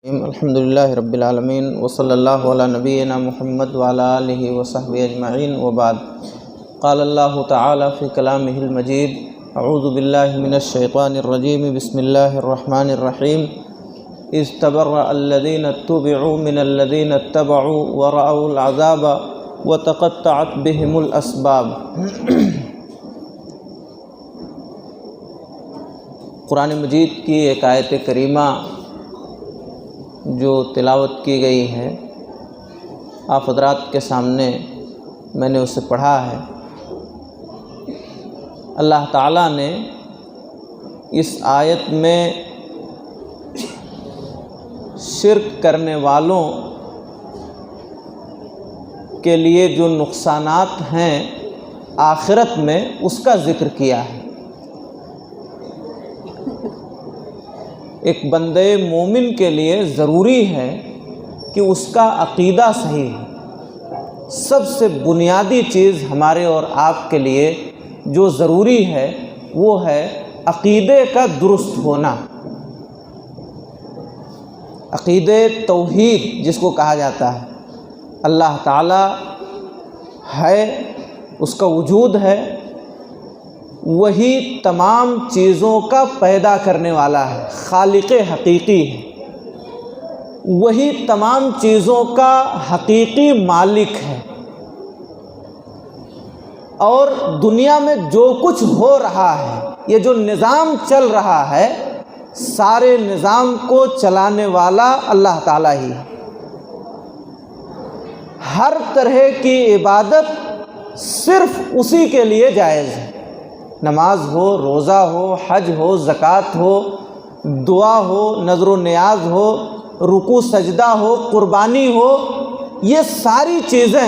الحمدللہ رب العالمین وصلی اللہ علی نبینا محمد وعلی آلہ وصحبہ اجمعین وبعد قال اللہ تعالی فی کلامہ المجید اعوذ باللہ من الشیطان الرجیم بسم اللہ الرحمن الرحیم اذ تبرأ الذین اتبعوا من الذین اتبعوا ورأوا العذاب وتقطعت بهم الاسباب۔ قرآن مجید کی ایک آیت کریمہ جو تلاوت کی گئی ہے، آپ حضرات کے سامنے میں نے اسے پڑھا ہے۔ اللہ تعالیٰ نے اس آیت میں شرک کرنے والوں کے لیے جو نقصانات ہیں آخرت میں، اس کا ذکر کیا ہے۔ ایک بندے مومن کے لیے ضروری ہے کہ اس کا عقیدہ صحیح ہے۔ سب سے بنیادی چیز ہمارے اور آپ کے لیے جو ضروری ہے وہ ہے عقیدے کا درست ہونا، عقیدے توحید جس کو کہا جاتا ہے۔ اللہ تعالیٰ ہے، اس کا وجود ہے، وہی تمام چیزوں کا پیدا کرنے والا ہے، خالق حقیقی ہے، وہی تمام چیزوں کا حقیقی مالک ہے۔ اور دنیا میں جو کچھ ہو رہا ہے، یہ جو نظام چل رہا ہے، سارے نظام کو چلانے والا اللہ تعالیٰ ہی ہے۔ ہر طرح کی عبادت صرف اسی کے لیے جائز ہے۔ نماز ہو، روزہ ہو، حج ہو، زکوٰۃ ہو، دعا ہو، نذر و نیاز ہو، رکوع سجدہ ہو، قربانی ہو، یہ ساری چیزیں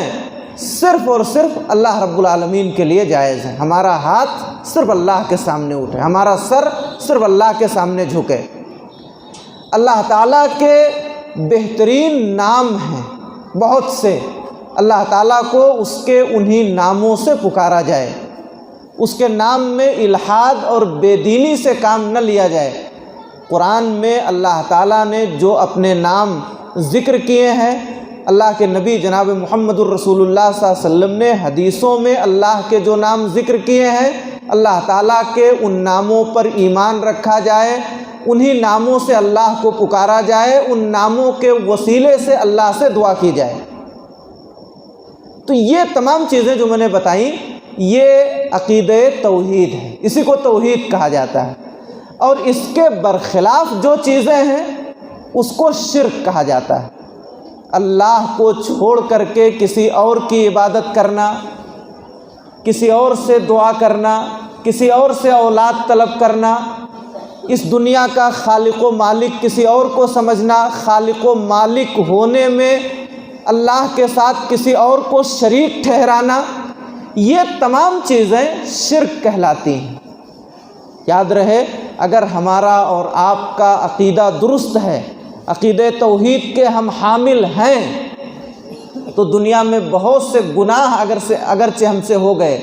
صرف اور صرف اللہ رب العالمین کے لیے جائز ہیں۔ ہمارا ہاتھ صرف اللہ کے سامنے اٹھے، ہمارا سر صرف اللہ کے سامنے جھکے۔ اللہ تعالیٰ کے بہترین نام ہیں بہت سے، اللہ تعالیٰ کو اس کے انہی ناموں سے پکارا جائے، اس کے نام میں الحاد اور بے دینی سے کام نہ لیا جائے۔ قرآن میں اللہ تعالیٰ نے جو اپنے نام ذکر کیے ہیں، اللہ کے نبی جناب محمد الرسول اللہ صلی اللہ علیہ وسلم نے حدیثوں میں اللہ کے جو نام ذکر کیے ہیں، اللہ تعالیٰ کے ان ناموں پر ایمان رکھا جائے، انہی ناموں سے اللہ کو پکارا جائے، ان ناموں کے وسیلے سے اللہ سے دعا کی جائے۔ تو یہ تمام چیزیں جو میں نے بتائیں، یہ عقیدہ توحید ہے، اسی کو توحید کہا جاتا ہے۔ اور اس کے برخلاف جو چیزیں ہیں اس کو شرک کہا جاتا ہے۔ اللہ کو چھوڑ کر کے کسی اور کی عبادت کرنا، کسی اور سے دعا کرنا، کسی اور سے اولاد طلب کرنا، اس دنیا کا خالق و مالک کسی اور کو سمجھنا، خالق و مالک ہونے میں اللہ کے ساتھ کسی اور کو شریک ٹھہرانا، یہ تمام چیزیں شرک کہلاتی ہیں۔ یاد رہے، اگر ہمارا اور آپ کا عقیدہ درست ہے، عقیدہ توحید کے ہم حامل ہیں، تو دنیا میں بہت سے گناہ اگرچہ ہم سے ہو گئے،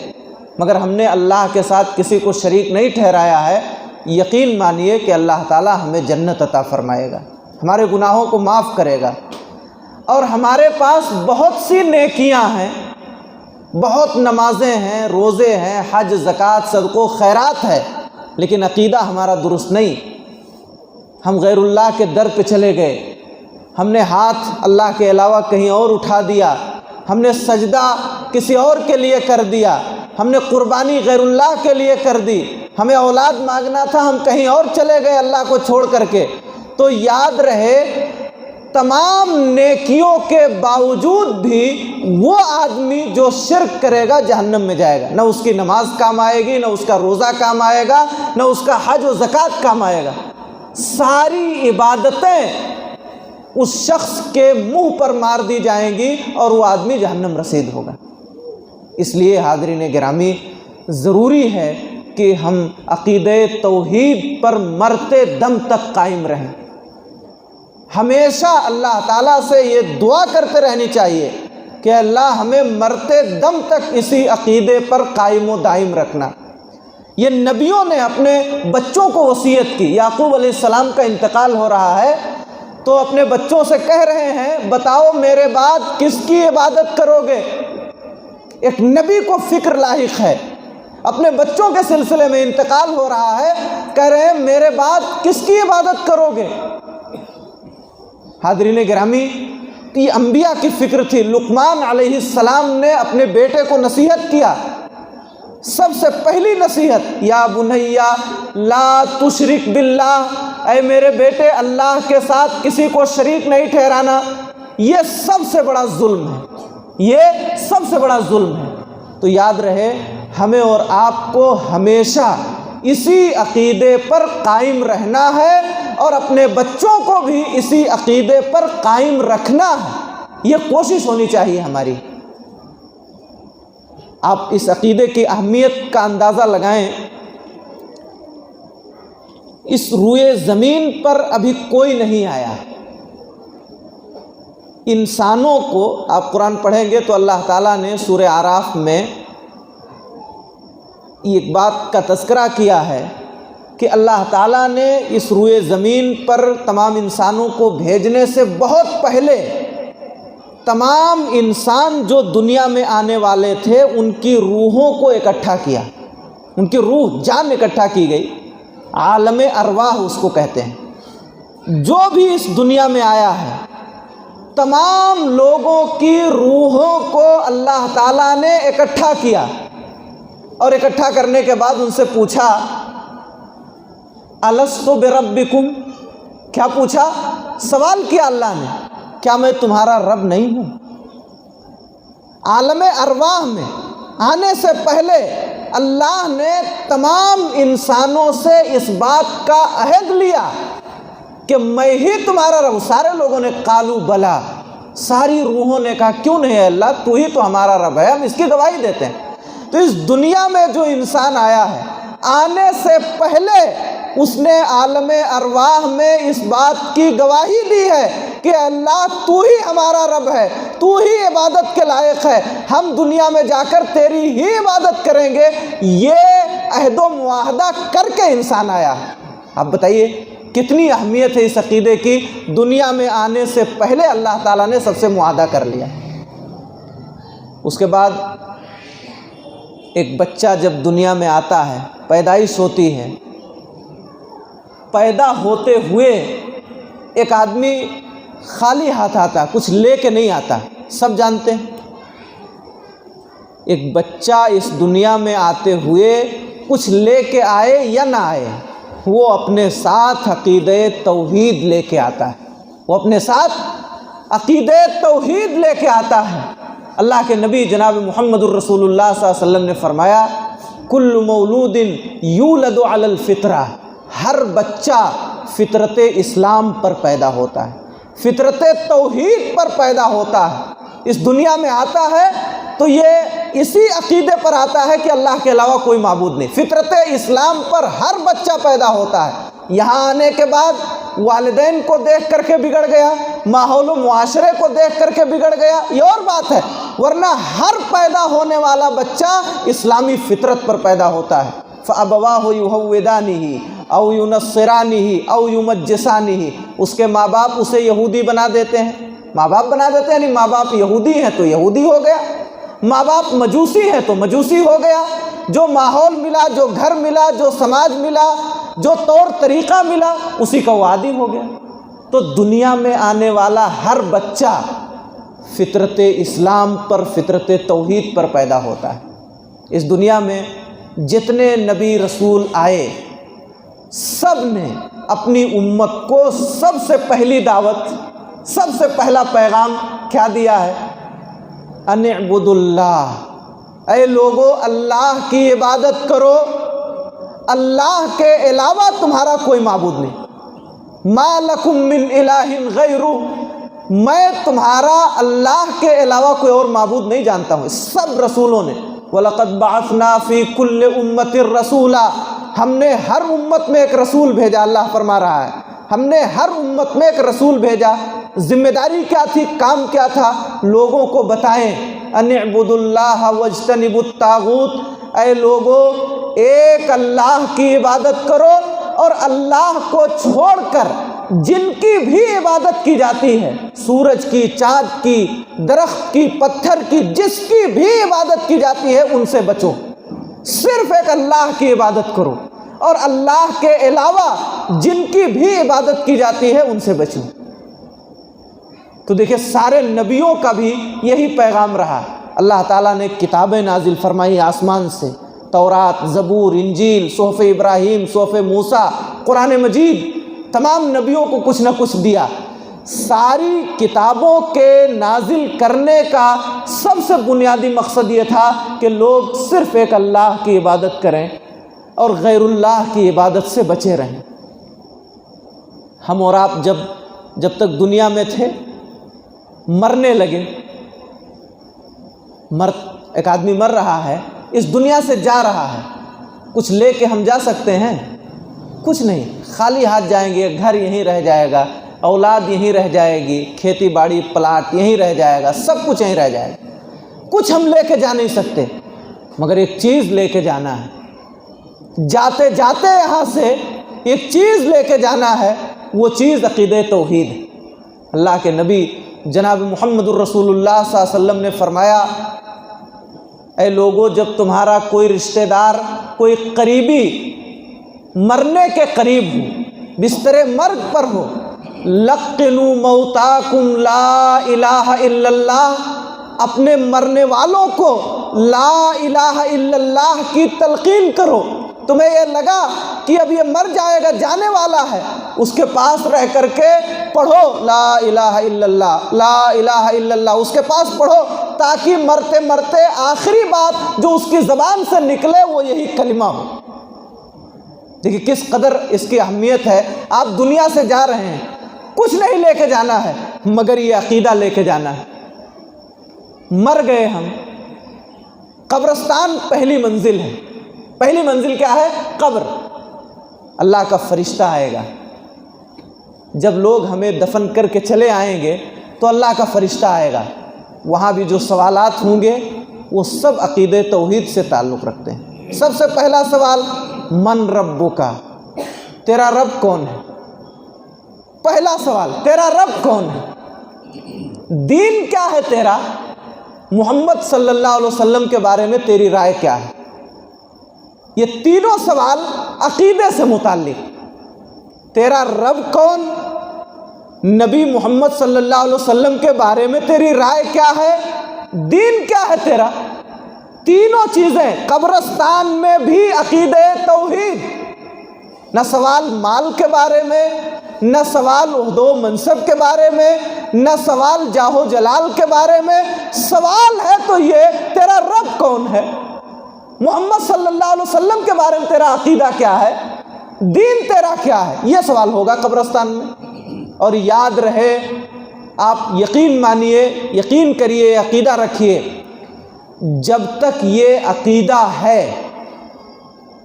مگر ہم نے اللہ کے ساتھ کسی کو شریک نہیں ٹھہرایا ہے، یقین مانیے کہ اللہ تعالیٰ ہمیں جنت عطا فرمائے گا، ہمارے گناہوں کو معاف کرے گا۔ اور ہمارے پاس بہت سی نیکیاں ہیں، بہت نمازیں ہیں، روزے ہیں، حج، زکوٰۃ، صدقہ و خیرات ہے، لیکن عقیدہ ہمارا درست نہیں۔ ہم غیر اللہ کے در پہ چلے گئے، ہم نے ہاتھ اللہ کے علاوہ کہیں اور اٹھا دیا، ہم نے سجدہ کسی اور کے لیے کر دیا، ہم نے قربانی غیر اللہ کے لیے کر دی، ہمیں اولاد مانگنا تھا، ہم کہیں اور چلے گئے اللہ کو چھوڑ کر کے۔ تو یاد رہے، تمام نیکیوں کے باوجود بھی وہ آدمی جو شرک کرے گا جہنم میں جائے گا، نہ اس کی نماز کام آئے گی، نہ اس کا روزہ کام آئے گا، نہ اس کا حج و زکوٰۃ کام آئے گا۔ ساری عبادتیں اس شخص کے منہ پر مار دی جائیں گی اور وہ آدمی جہنم رسید ہوگا۔ اس لیے حاضرین گرامی، ضروری ہے کہ ہم عقیدہ توحید پر مرتے دم تک قائم رہیں۔ ہمیشہ اللہ تعالیٰ سے یہ دعا کرتے رہنی چاہیے کہ اللہ ہمیں مرتے دم تک اسی عقیدے پر قائم و دائم رکھنا۔ یہ نبیوں نے اپنے بچوں کو وصیت کی۔ یعقوب علیہ السلام کا انتقال ہو رہا ہے تو اپنے بچوں سے کہہ رہے ہیں بتاؤ میرے بعد کس کی عبادت کرو گے۔ ایک نبی کو فکر لاحق ہے، اپنے بچوں کے سلسلے میں انتقال ہو رہا ہے، کہہ رہے ہیں میرے بعد کس کی عبادت کرو گے۔ حاضرین گرامی، یہ انبیاء کی فکر تھی۔ لقمان علیہ السلام نے اپنے بیٹے کو نصیحت کیا، سب سے پہلی نصیحت یا بنیا لا تشرک باللہ، اے میرے بیٹے اللہ کے ساتھ کسی کو شریک نہیں ٹھہرانا۔ یہ سب سے بڑا ظلم ہے، یہ سب سے بڑا ظلم ہے۔ تو یاد رہے ہمیں اور آپ کو ہمیشہ اسی عقیدے پر قائم رہنا ہے اور اپنے بچوں کو بھی اسی عقیدے پر قائم رکھنا ہے، یہ کوشش ہونی چاہیے ہماری۔ آپ اس عقیدے کی اہمیت کا اندازہ لگائیں۔ اس روئے زمین پر ابھی کوئی نہیں آیا، انسانوں کو آپ قرآن پڑھیں گے تو اللہ تعالیٰ نے سورہ اعراف میں ایک بات کا تذکرہ کیا ہے کہ اللہ تعالیٰ نے اس روئے زمین پر تمام انسانوں کو بھیجنے سے بہت پہلے تمام انسان جو دنیا میں آنے والے تھے ان کی روحوں کو اکٹھا کیا، ان کی روح جان اکٹھا کی گئی، عالم ارواح اس کو کہتے ہیں۔ جو بھی اس دنیا میں آیا ہے تمام لوگوں کی روحوں کو اللہ تعالیٰ نے اکٹھا کیا، اور اکٹھا کرنے کے بعد ان سے پوچھا الست بربکم، کیا پوچھا؟ سوال کیا اللہ نے، کیا میں تمہارا رب نہیں ہوں؟ عالم ارواح میں آنے سے پہلے اللہ نے تمام انسانوں سے اس بات کا عہد لیا کہ میں ہی تمہارا رب۔ سارے لوگوں نے قالو بلا، ساری روحوں نے کہا کیوں نہیں ہے اللہ، تو ہی تو ہمارا رب ہے، ہم اس کی گواہی دیتے ہیں۔ تو اس دنیا میں جو انسان آیا ہے آنے سے پہلے اس نے عالم ارواح میں اس بات کی گواہی دی ہے کہ اللہ تو ہی ہمارا رب ہے، تو ہی عبادت کے لائق ہے، ہم دنیا میں جا کر تیری ہی عبادت کریں گے۔ یہ عہد و معاہدہ کر کے انسان آیا ہے۔ آپ بتائیے کتنی اہمیت ہے اس عقیدے کی، دنیا میں آنے سے پہلے اللہ تعالیٰ نے سب سے معاہدہ کر لیا۔ اس کے بعد ایک بچہ جب دنیا میں آتا ہے، پیدائش ہوتی ہے، پیدا ہوتے ہوئے ایک آدمی خالی ہاتھ آتا، کچھ لے کے نہیں آتا، سب جانتے ہیں۔ ایک بچہ اس دنیا میں آتے ہوئے کچھ لے کے آئے یا نہ آئے، وہ اپنے ساتھ عقیدہ توحید لے کے آتا ہے، وہ اپنے ساتھ عقیدہ توحید لے کے آتا ہے۔ اللہ کے نبی جناب محمد الرسول اللہ صلی اللہ علیہ وسلم نے فرمایا کل مولود یولد علی الفطرہ، ہر بچہ فطرت اسلام پر پیدا ہوتا ہے، فطرت توحید پر پیدا ہوتا ہے۔ اس دنیا میں آتا ہے تو یہ اسی عقیدے پر آتا ہے کہ اللہ کے علاوہ کوئی معبود نہیں، فطرت اسلام پر ہر بچہ پیدا ہوتا ہے۔ یہاں آنے کے بعد والدین کو دیکھ کر کے بگڑ گیا، ماحول و معاشرے کو دیکھ کر کے بگڑ گیا، یہ اور بات ہے، ورنہ ہر پیدا ہونے والا بچہ اسلامی فطرت پر پیدا ہوتا ہے۔ فَأَبَوَاهُ يُهَوِّدَانِهِ أَوْ يُنَصِّرَانِهِ أَوْ يُمَجِّسَانِهِ، اس کے ماں باپ اسے یہودی بنا دیتے ہیں، ماں باپ بنا دیتے ہیں، یعنی ماں باپ یہودی ہیں تو یہودی ہو گیا، ماں باپ مجوسی ہیں تو مجوسی ہو گیا۔ جو ماحول ملا، جو گھر ملا، جو سماج ملا، جو طور طریقہ ملا، اسی کا وہ عادی ہو گیا۔ تو دنیا میں آنے والا ہر بچہ فطرت اسلام پر، فطرت توحید پر پیدا ہوتا ہے۔ اس دنیا میں جتنے نبی رسول آئے سب نے اپنی امت کو سب سے پہلی دعوت، سب سے پہلا پیغام کیا دیا ہے؟ ان اعبدوا اللہ، اے لوگو اللہ کی عبادت کرو، اللہ کے علاوہ تمہارا کوئی معبود نہیں۔ ما لکم من الہ غیرہ، میں تمہارا اللہ کے علاوہ کوئی اور معبود نہیں جانتا ہوں۔ سب رسولوں نے وَلَقَدْ بَعَثْنَا فِي كُلِّ أُمَّةٍ رَسُولًا، ہم نے ہر امت میں ایک رسول بھیجا، اللہ فرما رہا ہے ہم نے ہر امت میں ایک رسول بھیجا۔ ذمہ داری کیا تھی، کام کیا تھا؟ لوگوں کو بتائیں ان اعبدوا اللہ واجتنبوا الطاغوت، اے لوگو ایک اللہ کی عبادت کرو اور اللہ کو چھوڑ کر جن کی بھی عبادت کی جاتی ہے، سورج کی، چاند کی، درخت کی، پتھر کی، جس کی بھی عبادت کی جاتی ہے ان سے بچو، صرف ایک اللہ کی عبادت کرو، اور اللہ کے علاوہ جن کی بھی عبادت کی جاتی ہے ان سے بچو۔ تو دیکھیں سارے نبیوں کا بھی یہی پیغام رہا۔ اللہ تعالیٰ نے کتابیں نازل فرمائی آسمان سے، تورات، زبور، انجیل، صحف ابراہیم، صحف موسیٰ، قرآن مجید، تمام نبیوں کو کچھ نہ کچھ دیا۔ ساری کتابوں کے نازل کرنے کا سب سے بنیادی مقصد یہ تھا کہ لوگ صرف ایک اللہ کی عبادت کریں اور غیر اللہ کی عبادت سے بچے رہیں۔ ہم اور آپ جب تک دنیا میں تھے، مرنے لگے، ایک آدمی مر رہا ہے، اس دنیا سے جا رہا ہے، کچھ لے کے ہم جا سکتے ہیں؟ کچھ نہیں، خالی ہاتھ جائیں گے، گھر یہیں رہ جائے گا، اولاد یہیں رہ جائے گی، کھیتی باڑی پلاٹ یہیں رہ جائے گا، سب کچھ یہیں رہ جائے گا، کچھ ہم لے کے جا نہیں سکتے، مگر ایک چیز لے کے جانا ہے، جاتے جاتے یہاں سے ایک چیز لے کے جانا ہے، وہ چیز عقیدہ توحید ہے۔ اللہ کے نبی جناب محمد الرسول اللہ صلی اللہ علیہ وسلم نے فرمایا، اے لوگو، جب تمہارا کوئی رشتہ دار، کوئی قریبی مرنے کے قریب ہو، بستر مرگ پر ہو، لقنوا موتاکم لا الہ الا اللہ، اپنے مرنے والوں کو لا الہ الا اللہ کی تلقین کرو۔ تمہیں یہ لگا کہ اب یہ مر جائے گا، جانے والا ہے، اس کے پاس رہ کر کے پڑھو لا الہ الا اللہ، لا الہ الا اللہ، اس کے پاس پڑھو، تاکہ مرتے مرتے آخری بات جو اس کی زبان سے نکلے وہ یہی کلمہ ہو۔ دیکھیے کس قدر اس کی اہمیت ہے۔ آپ دنیا سے جا رہے ہیں، کچھ نہیں لے کے جانا ہے مگر یہ عقیدہ لے کے جانا ہے۔ مر گئے ہم، قبرستان پہلی منزل ہے۔ پہلی منزل کیا ہے؟ قبر۔ اللہ کا فرشتہ آئے گا، جب لوگ ہمیں دفن کر کے چلے آئیں گے تو اللہ کا فرشتہ آئے گا، وہاں بھی جو سوالات ہوں گے وہ سب عقیدہ توحید سے تعلق رکھتے ہیں۔ سب سے پہلا سوال، من ربک، تیرا رب کون ہے؟ پہلا سوال، تیرا رب کون ہے؟ دین کیا ہے تیرا؟ محمد صلی اللہ علیہ وسلم کے بارے میں تیری رائے کیا ہے؟ یہ تینوں سوال عقیدے سے متعلق۔ تیرا رب کون؟ نبی محمد صلی اللہ علیہ وسلم کے بارے میں تیری رائے کیا ہے؟ دین کیا ہے تیرا؟ تینوں چیزیں قبرستان میں بھی عقیدہ توحید۔ نہ سوال مال کے بارے میں، نہ سوال عہد و منصب کے بارے میں، نہ سوال جاہ و جلال کے بارے میں، سوال ہے تو یہ تیرا رب کون ہے؟ محمد صلی اللہ علیہ وسلم کے بارے میں تیرا عقیدہ کیا ہے؟ دین تیرا کیا ہے؟ یہ سوال ہوگا قبرستان میں۔ اور یاد رہے، آپ یقین مانیے، یقین کریے، عقیدہ رکھیے، جب تک یہ عقیدہ ہے،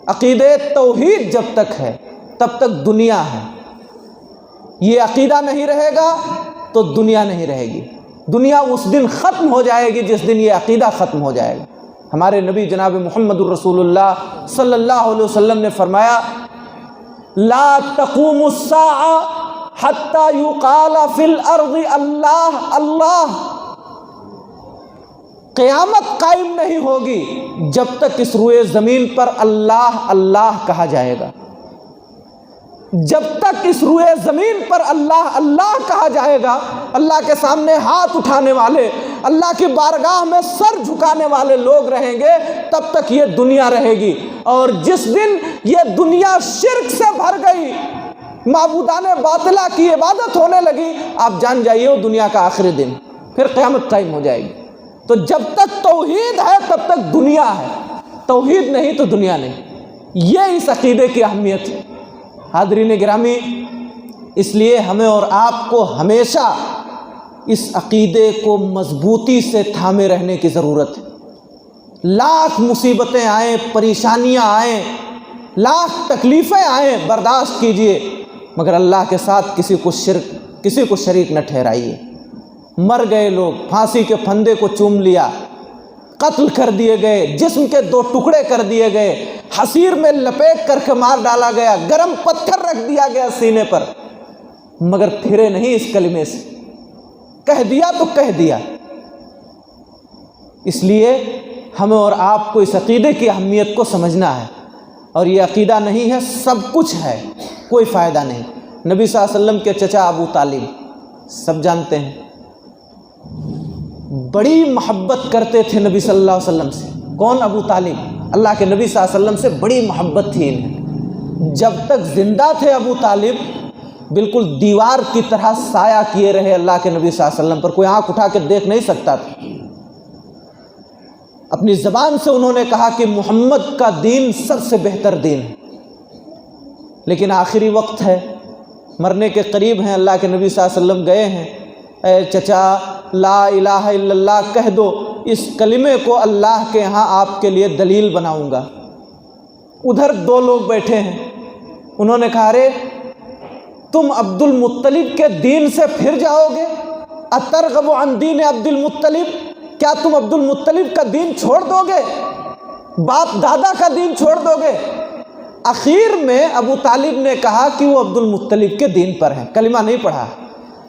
عقیدہ توحید جب تک ہے تب تک دنیا ہے۔ یہ عقیدہ نہیں رہے گا تو دنیا نہیں رہے گی۔ دنیا اس دن ختم ہو جائے گی جس دن یہ عقیدہ ختم ہو جائے گا۔ ہمارے نبی جناب محمد الرسول اللہ صلی اللہ علیہ وسلم نے فرمایا، لا تقوم الساعة حتى يقال في الارض اللہ اللہ، قیامت قائم نہیں ہوگی جب تک اس روئے زمین پر اللہ اللہ کہا جائے گا۔ جب تک اس روئے زمین پر اللہ اللہ کہا جائے گا، اللہ کے سامنے ہاتھ اٹھانے والے، اللہ کی بارگاہ میں سر جھکانے والے لوگ رہیں گے، تب تک یہ دنیا رہے گی۔ اور جس دن یہ دنیا شرک سے بھر گئی، معبودان باطلہ کی عبادت ہونے لگی، آپ جان جائیے وہ دنیا کا آخری دن، پھر قیامت قائم ہو جائے گی۔ تو جب تک توحید ہے تب تک دنیا ہے، توحید نہیں تو دنیا نہیں۔ یہ اس عقیدے کی اہمیت ہے۔ حاضرین گرامی، اس لیے ہمیں اور آپ کو ہمیشہ اس عقیدے کو مضبوطی سے تھامے رہنے کی ضرورت ہے۔ لاکھ مصیبتیں آئیں، پریشانیاں آئیں، لاکھ تکلیفیں آئیں، برداشت کیجئے، مگر اللہ کے ساتھ کسی کو شریک نہ ٹھہرائیے۔ مر گئے لوگ، پھانسی کے پھندے کو چوم لیا، قتل کر دیے گئے، جسم کے دو ٹکڑے کر دیے گئے، حصیر میں لپیٹ کر کے مار ڈالا گیا، گرم پتھر رکھ دیا گیا سینے پر، مگر پھرے نہیں اس کلمے سے، کہہ دیا تو کہہ دیا۔ اس لیے ہمیں اور آپ کو اس عقیدے کی اہمیت کو سمجھنا ہے، اور یہ عقیدہ نہیں ہے سب کچھ ہے، کوئی فائدہ نہیں۔ نبی صلی اللہ علیہ وسلم کے چچا ابو طالب سب جانتے ہیں، بڑی محبت کرتے تھے نبی صلی اللہ علیہ وسلم سے۔ کون؟ ابو طالب۔ اللہ کے نبی صلی اللہ علیہ وسلم سے بڑی محبت تھی انہیں۔ جب تک زندہ تھے ابو طالب بالکل دیوار کی طرح سایہ کیے رہے اللہ کے نبی صلی اللہ علیہ وسلم پر، کوئی آنکھ اٹھا کے دیکھ نہیں سکتا تھا۔ اپنی زبان سے انہوں نے کہا کہ محمد کا دین سب سے بہتر دین ہے، لیکن آخری وقت ہے، مرنے کے قریب ہیں، اللہ کے نبی صلی اللہ علیہ وسلم گئے ہیں، اے چچا لا الہ الا اللہ کہہ دو، اس کلمے کو اللہ کے ہاں آپ کے لیے دلیل بناؤں گا۔ ادھر دو لوگ بیٹھے ہیں، انہوں نے کہا ارے تم عبد المطلب کے دین سے پھر جاؤ گے؟ اترغب عن دین عبد المطلب، کیا تم عبد المطلب کا دین چھوڑ دو گے؟ باپ دادا کا دین چھوڑ دو گے؟ اخیر میں ابو طالب نے کہا کہ وہ عبد المطلب کے دین پر ہیں، کلمہ نہیں پڑھا۔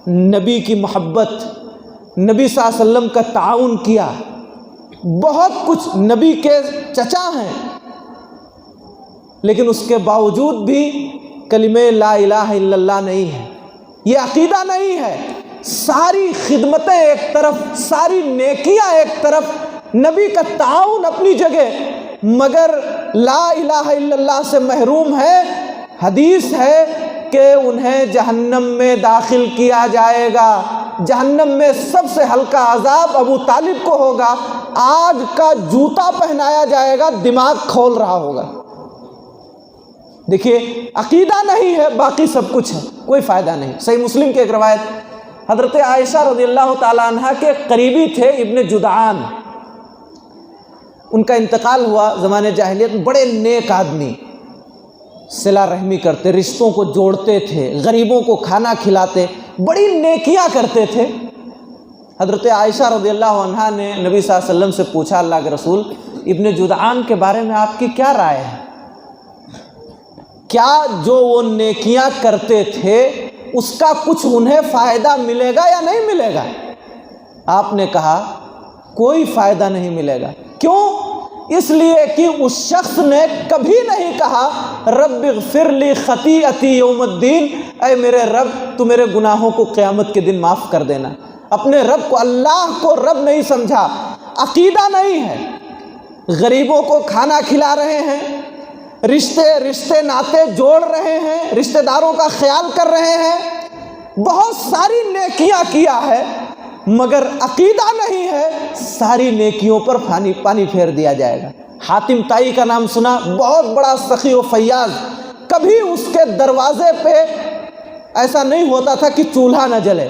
نبی کی محبت، نبی صلی اللہ علیہ وسلم کا تعاون کیا، بہت کچھ، نبی کے چچا ہیں، لیکن اس کے باوجود بھی کلمہ لا الہ الا اللہ نہیں ہے، یہ عقیدہ نہیں ہے۔ ساری خدمتیں ایک طرف، ساری نیکیاں ایک طرف، نبی کا تعاون اپنی جگہ، مگر لا الہ الا اللہ سے محروم ہے۔ حدیث ہے کہ انہیں جہنم میں داخل کیا جائے گا، جہنم میں سب سے ہلکا عذاب ابو طالب کو ہوگا، آگ کا جوتا پہنایا جائے گا، دماغ کھول رہا ہوگا۔ دیکھیے عقیدہ نہیں ہے، باقی سب کچھ ہے، کوئی فائدہ نہیں۔ صحیح مسلم کی ایک روایت، حضرت عائشہ رضی اللہ تعالیٰ عنہ کے قریبی تھے ابن جدعان، ان کا انتقال ہوا زمانے جاہلیت میں، بڑے نیک آدمی، صلہ رحمی کرتے، رشتوں کو جوڑتے تھے، غریبوں کو کھانا کھلاتے، بڑی نیکیاں کرتے تھے۔ حضرت عائشہ رضی اللہ عنہ نے نبی صلی اللہ علیہ وسلم سے پوچھا، اللہ کے رسول ابن جدعان کے بارے میں آپ کی کیا رائے ہے؟ کیا جو وہ نیکیاں کرتے تھے اس کا کچھ انہیں فائدہ ملے گا یا نہیں ملے گا؟ آپ نے کہا کوئی فائدہ نہیں ملے گا۔ کیوں؟ اس لیے کہ اس شخص نے کبھی نہیں کہا رب اغفر لی خطیئتی یوم الدین، اے میرے رب تو میرے گناہوں کو قیامت کے دن معاف کر دینا۔ اپنے رب کو، اللہ کو رب نہیں سمجھا، عقیدہ نہیں ہے۔ غریبوں کو کھانا کھلا رہے ہیں، رشتے ناتے جوڑ رہے ہیں، رشتہ داروں کا خیال کر رہے ہیں، بہت ساری نیکیاں کیا ہے، مگر عقیدہ نہیں ہے، ساری نیکیوں پر پانی پھیر دیا جائے گا۔ حاتم طائی کا نام سنا، بہت بڑا سخی و فیاض، کبھی اس کے دروازے پہ ایسا نہیں ہوتا تھا کہ چولہا نہ جلے،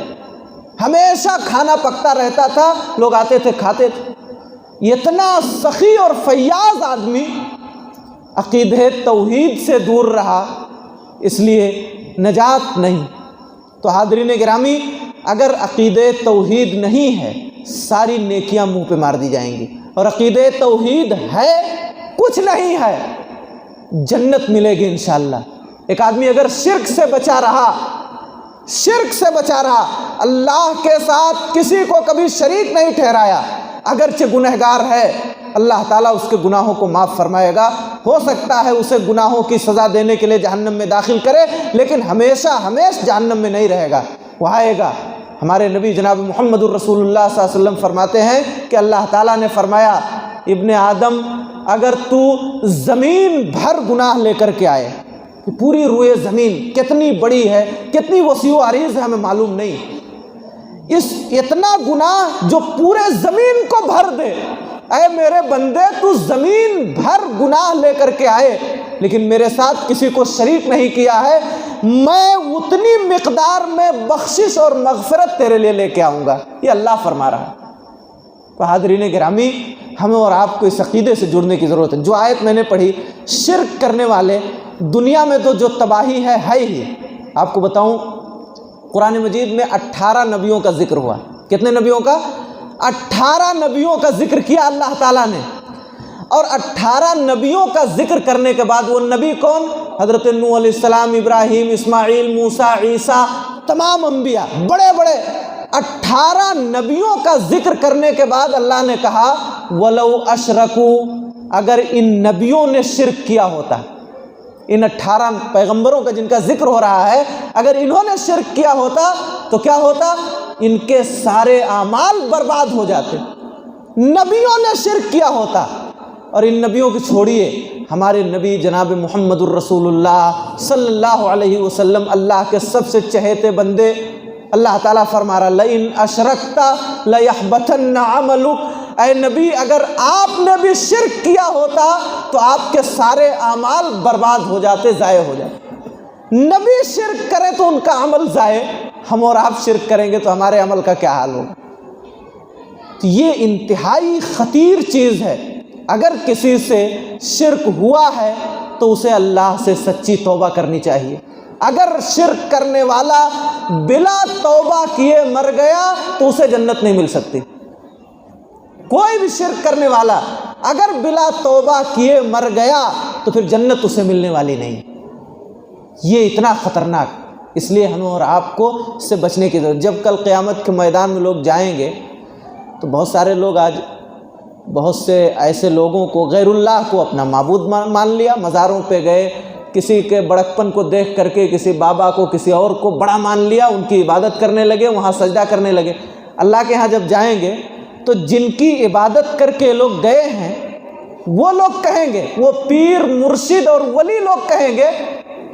ہمیشہ کھانا پکتا رہتا تھا، لوگ آتے تھے کھاتے تھے۔ اتنا سخی اور فیاض آدمی عقیدہ توحید سے دور رہا، اس لیے نجات نہیں۔ تو حاضرین گرامی، اگر عقیدہ توحید نہیں ہے ساری نیکیاں منہ پہ مار دی جائیں گی، اور عقیدہ توحید ہے، کچھ نہیں ہے، جنت ملے گی انشاءاللہ۔ ایک آدمی اگر شرک سے بچا رہا، اللہ کے ساتھ کسی کو کبھی شریک نہیں ٹھہرایا، اگرچہ گنہگار ہے، اللہ تعالیٰ اس کے گناہوں کو معاف فرمائے گا۔ ہو سکتا ہے اسے گناہوں کی سزا دینے کے لیے جہنم میں داخل کرے، لیکن ہمیشہ جہنم میں نہیں رہے گا، وہ آئے گا۔ ہمارے نبی جناب محمد الرسول اللہ صلی اللہ علیہ وسلم فرماتے ہیں کہ اللہ تعالیٰ نے فرمایا، ابن آدم اگر تو زمین بھر گناہ لے کر کے آئے، کہ پوری روئے زمین کتنی بڑی ہے، کتنی وسیع و عریض ہے، ہمیں معلوم نہیں، اتنا گناہ جو پورے زمین کو بھر دے، اے میرے بندے تو زمین بھر گناہ لے کر کے آئے لیکن میرے ساتھ کسی کو شریک نہیں کیا ہے، میں اتنی مقدار میں بخشش اور مغفرت تیرے لیے لے کے آؤں گا، یہ اللہ فرما رہا ہے۔ تو حاضرین گرامی، ہمیں اور آپ کو اس عقیدے سے جڑنے کی ضرورت ہے۔ جو آیت میں نے پڑھی، شرک کرنے والے دنیا میں تو جو تباہی ہے ہی۔ آپ کو بتاؤں، قرآن مجید میں 18 نبیوں کا ذکر ہوا۔ کتنے نبیوں کا؟ 18 نبیوں کا ذکر کیا اللہ تعالیٰ نے، اور 18 نبیوں کا ذکر کرنے کے بعد وہ نبی کون؟ حضرت نوح علیہ السلام، ابراہیم، اسماعیل، موسیٰ، عیسیٰ، تمام انبیاء بڑے بڑے 18 نبیوں کا ذکر کرنے کے بعد اللہ نے کہا وَلَوْ أَشْرَكُوا، اگر ان نبیوں نے شرک کیا ہوتا، ان 18 پیغمبروں کا جن کا ذکر ہو رہا ہے، اگر انہوں نے شرک کیا ہوتا تو کیا ہوتا؟ ان کے سارے اعمال برباد ہو جاتے۔ نبیوں نے شرک کیا ہوتا، اور ان نبیوں کی چھوڑیے، ہمارے نبی جناب محمد الرسول اللہ صلی اللہ علیہ وسلم اللہ کے سب سے چہیتے بندے، اللہ تعالیٰ فرما رہا لئن اشرکت لیحبطن عملک، اے نبی اگر آپ نے بھی شرک کیا ہوتا تو آپ کے سارے اعمال برباد ہو جاتے، ضائع ہو جاتے۔ نبی شرک کرے تو ان کا عمل ضائع، ہم اور آپ شرک کریں گے تو ہمارے عمل کا کیا حال ہوگا؟ تو یہ انتہائی خطیر چیز ہے۔ اگر کسی سے شرک ہوا ہے تو اسے اللہ سے سچی توبہ کرنی چاہیے۔ اگر شرک کرنے والا بلا توبہ کیے مر گیا تو اسے جنت نہیں مل سکتی۔ کوئی بھی شرک کرنے والا اگر بلا توبہ کیے مر گیا تو پھر جنت اسے ملنے والی نہیں۔ یہ اتنا خطرناک، اس لیے ہمیں اور آپ کو اس سے بچنے کی ضرورت۔ جب کل قیامت کے میدان میں لوگ جائیں گے تو بہت سارے لوگ آج بہت سے ایسے لوگوں کو غیر اللہ کو اپنا معبود مان لیا، مزاروں پہ گئے، کسی کے بڑکپن کو دیکھ کر کے کسی بابا کو کسی اور کو بڑا مان لیا، ان کی عبادت کرنے لگے، وہاں سجدہ کرنے لگے۔ اللہ کے ہاں جب جائیں گے تو جن کی عبادت کر کے لوگ گئے ہیں وہ لوگ کہیں گے، وہ پیر مرشد اور ولی لوگ کہیں گے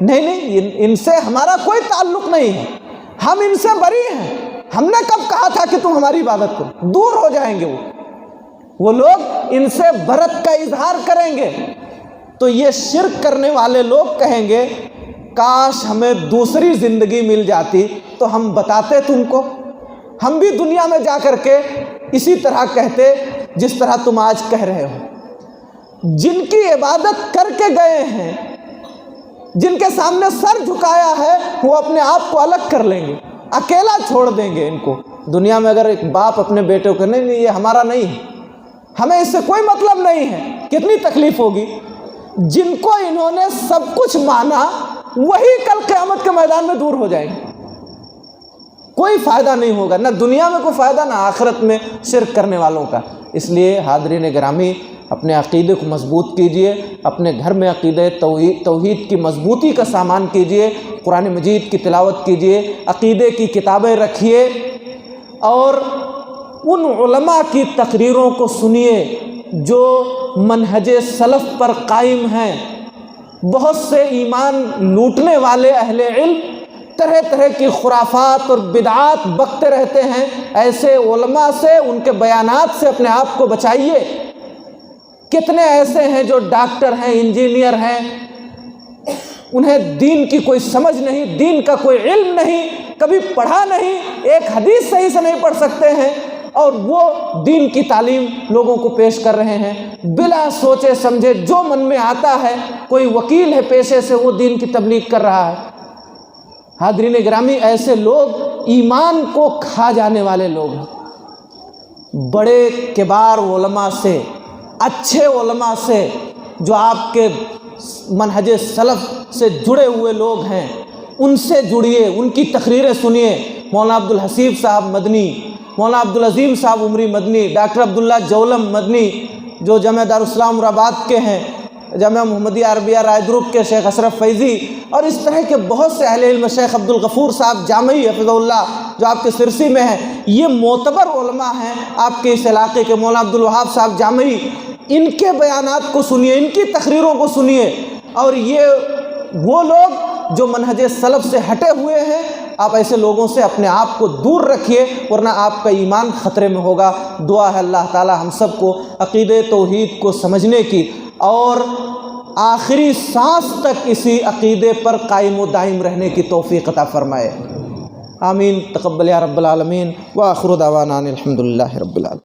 نہیں ان سے ہمارا کوئی تعلق نہیں ہے، ہم ان سے بری ہیں، ہم نے کب کہا تھا کہ تم ہماری عبادت کرو؟ دور ہو جائیں گے وہ لوگ، ان سے برت کا اظہار کریں گے۔ تو یہ شرک کرنے والے لوگ کہیں گے کاش ہمیں دوسری زندگی مل جاتی تو ہم بتاتے تم کو، ہم بھی دنیا میں جا کر کے اسی طرح کہتے جس طرح تم آج کہہ رہے ہو۔ جن کی عبادت کر کے گئے ہیں، جن کے سامنے سر جھکایا ہے، وہ اپنے آپ کو الگ کر لیں گے، اکیلا چھوڑ دیں گے ان کو۔ دنیا میں اگر ایک باپ اپنے بیٹے کو کہنے نہیں یہ ہمارا نہیں ہے، ہمیں اس سے کوئی مطلب نہیں ہے، کتنی تکلیف ہوگی۔ جن کو انہوں نے سب کچھ مانا وہی کل قیامت کے میدان میں دور ہو جائیں گے، کوئی فائدہ نہیں ہوگا، نہ دنیا میں کوئی فائدہ نہ آخرت میں شرک کرنے والوں کا۔ اس لیے حاضرین گرامی اپنے عقیدے کو مضبوط کیجئے، اپنے گھر میں عقیدہ توحید کی مضبوطی کا سامان کیجئے، قرآن مجید کی تلاوت کیجئے، عقیدے کی کتابیں رکھیے، اور ان علماء کی تقریروں کو سنیے جو منہج سلف پر قائم ہیں۔ بہت سے ایمان لوٹنے والے اہل علم طرح طرح کی خرافات اور بدعات بکتے رہتے ہیں، ایسے علماء سے، ان کے بیانات سے اپنے آپ کو بچائیے۔ کتنے ایسے ہیں جو ڈاکٹر ہیں، انجینئر ہیں، انہیں دین کی کوئی سمجھ نہیں، دین کا کوئی علم نہیں، کبھی پڑھا نہیں، ایک حدیث صحیح سے نہیں پڑھ سکتے ہیں، اور وہ دین کی تعلیم لوگوں کو پیش کر رہے ہیں بلا سوچے سمجھے، جو من میں آتا ہے۔ کوئی وکیل ہے پیشے سے، وہ دین کی تبلیغ کر رہا ہے۔ حاضرین گرامی ایسے لوگ ایمان کو کھا جانے والے لوگ ہیں۔ بڑے کبار علماء سے، اچھے علماء سے، جو آپ کے منہج سلف سے جڑے ہوئے لوگ ہیں، ان سے جڑیے، ان کی تقریریں سنیے۔ مولانا عبدالحسیب صاحب مدنی، مولانا عبدالعظیم صاحب عمری مدنی، ڈاکٹر عبداللہ جولم مدنی جو جامعہ دارالاسلام مرآباد کے ہیں، جامعہ محمدیہ عربیہ رائے دروگ کے شیخ اشرف فیضی، اور اس طرح کے بہت سے اہل علم، شیخ عبدالغفور صاحب جامعی حفظہ اللہ جو آپ کے سرسی میں ہیں، یہ معتبر علماء ہیں آپ کے اس علاقے کے۔ مولانا عبدالوہاب صاحب جامعی، ان کے بیانات کو سنیے، ان کی تقریروں کو سنیے، اور یہ وہ لوگ جو منہج سلف سے ہٹے ہوئے ہیں، آپ ایسے لوگوں سے اپنے آپ کو دور رکھیے، ورنہ آپ کا ایمان خطرے میں ہوگا۔ دعا ہے اللہ تعالی ہم سب کو عقیدہ توحید کو سمجھنے کی اور آخری سانس تک اسی عقیدے پر قائم و دائم رہنے کی توفیق عطا فرمائے۔ آمین، تقبل یا رب العالمین، وآخر دعوانا الحمدللہ رب العالمین۔